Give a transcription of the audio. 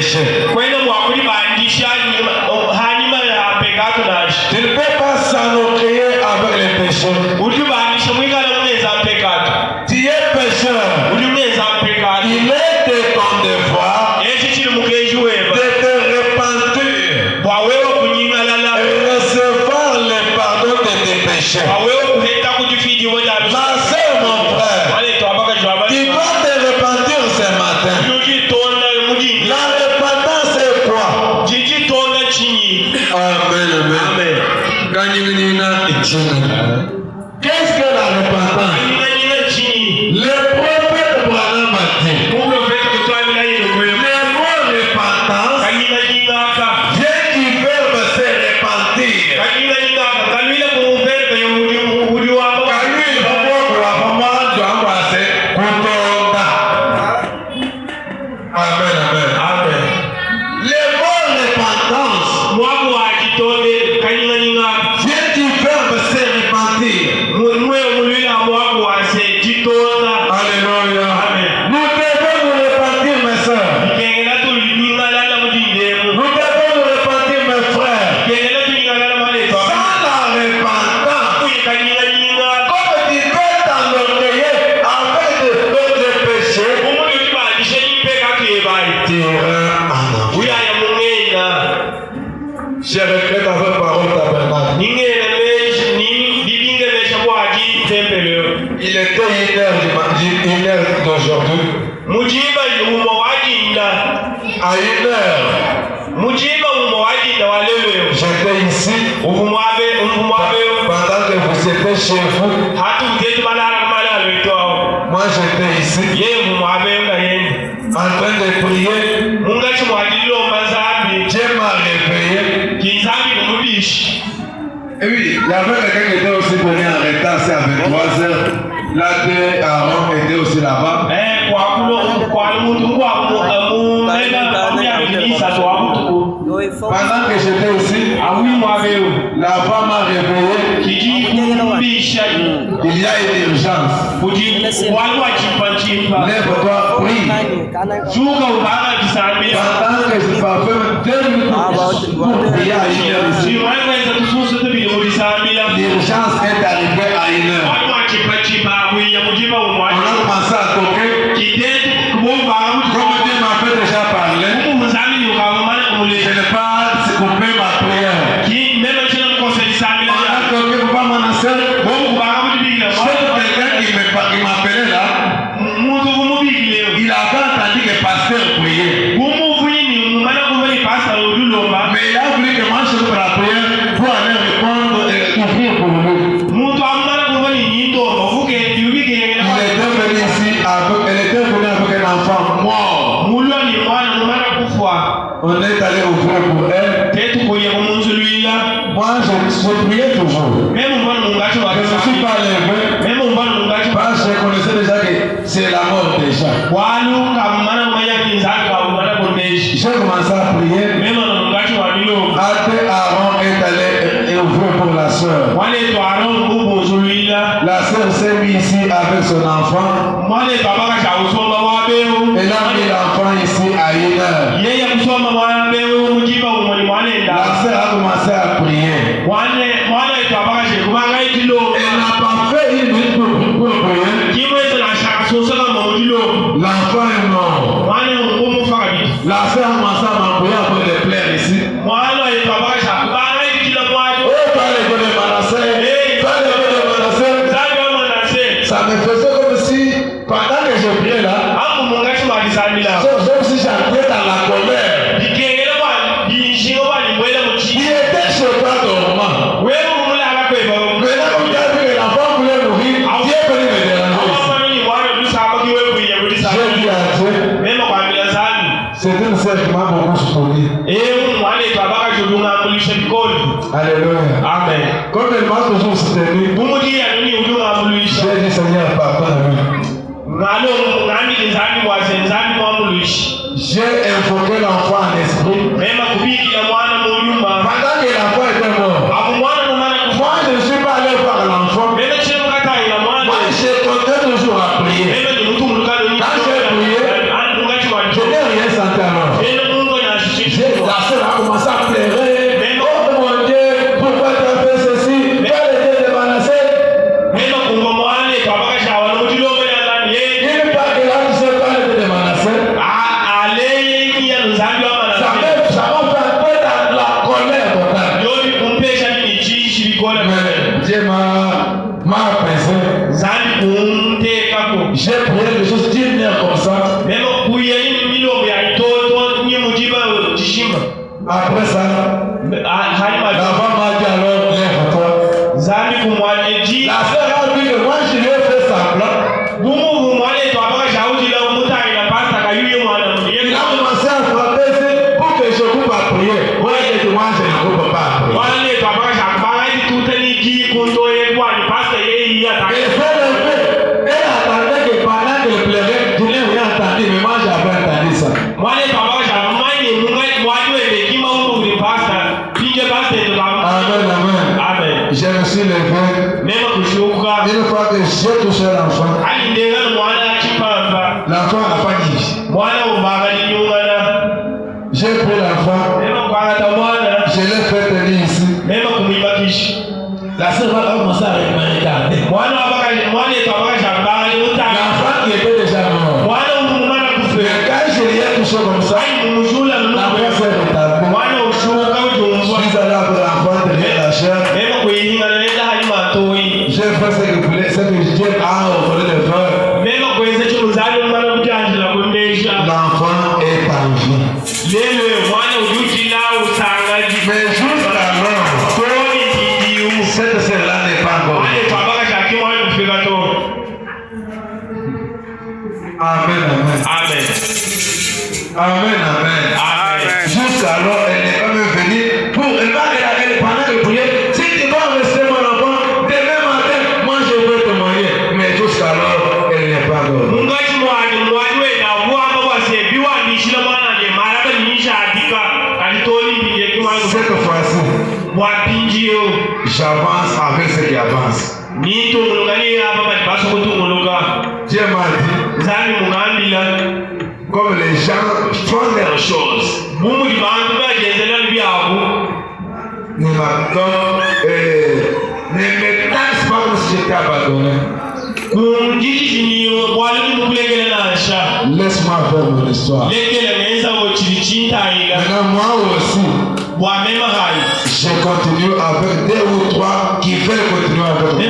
péché. Tu ne peux pas s'ennuyer avec les péchés. Tu es pécheur. Il est de ton devoir de te repentir et recevoir le pardon de tes péchés. Ma soeur, mon frère, tu dois te repentir ce matin. La repentance c'est quoi? Amen, amen. Qu'est-ce que la repentance? Le prophète Branham a dit, le mot repentance vient du verbe se repentir. Amen, amen. Amen. Le mot repentance vient du verbe se repentir. Alléluia. Nous devons nous repentir, mes soeurs. Nous devons nous repentir, mes frères. Sans la repentance, comme tu peux t'enorgueillir avec d'autres péchés, tu iras en enfer. Je regrette avec parole tabernacle. Il était 1h d'aujourd'hui. À 1h, j'étais ici. Pendant que vous étiez chez vous, moi j'étais ici. En train de prier. Dieu m'a réveillé. Et oui, il y avait quelqu'un qui était aussi venu en retard, c'est à 23h. Là, Aaron était aussi là-bas. Pendant que j'étais ici, la femme m'a réveillé. Il y a une urgence. Lève-toi, prie. Pendant que je parfum 2 minutes pour prier à 1h ici. L'urgence est arrivée à 1h. On a commencé à toquer. Comme Dieu m'a fait déjà parler, je n'ai pas coupé ma prière. On a toqué pour pas mon soeur. C'est quelqu'un qui m'appelait là. Il avait entendu que le pasteur priait. Mais il a voulu que moi je fasse la prière pour aller répondre et ouvrir pour lui. Elle était venue avec un enfant mort. On est allé ouvrir pour elle. Moi je priais toujours. Je ne me suis pas levé. Parce que je connaissais déjà que c'est la mort déjà. J'ai commencé à prier. Après Aaron est allé ouvrir pour la soeur. La soeur s'est mise ici avec son enfant. Elle a mis l'enfant ici à 1h. La soeur a commencé à prier. Elle n'a pas fait une minute pour prier. L'enfant est mort. La soeur a commencé à m'envoyer avec les pleurs ici. Ça me faisait comme si, pendant que je priais là, comme si j'entrais dans la colère. Il était chez toi dormant. Maintenant, comme tu as vu que l'enfant voulait mourir, Dieu est venu me déranger. J'ai dit à Dieu, c'est une sœur qui m'a beaucoup soutenu. Alléluia. Amen. Comme elle m'a toujours soutenu, j'ai dit Seigneur, pardonne-moi. J'ai invoqué l'enfant en esprit. Pendant que l'enfant était mort, moi je ne suis pas allé voir l'enfant. Moi j'ai continué toujours à prier. Quand j'ai prié, je n'ai rien senti alors. L'enfant n'a pas dit. J'ai pris l'enfant. Je l'ai fait tenir ici. La sœur va commencer à regarder. L'enfant qui était déjà mort. Mais quand je l'ai touché comme ça, l'enfant s'est rétabli. Je suis allé avec l'enfant derrière la chair. J'ai fait ce que je voulais, ce que Dieu a offert de faire. L'enfant est en vie. Mais jusqu'alors, cette sœur-là n'est pas encore. Amen, amen. Amen, amen. Jusqu'alors, elle n'est pas même venue pour. Elle va regarder pendant le prière. Si tu vas rester mon enfant, demain matin, moi je vais témoigner. Mais jusqu'alors, elle n'est pas encore. Cette fois-ci, j'avance avec ce qui avance. Dieu m'a dit, comme les gens font leurs choses, ne me taxe pas comme si j'étais abandonné. Laisse-moi faire mon histoire. Maintenant, moi aussi, je continue avec 2 ou 3 qui veulent continuer avec moi.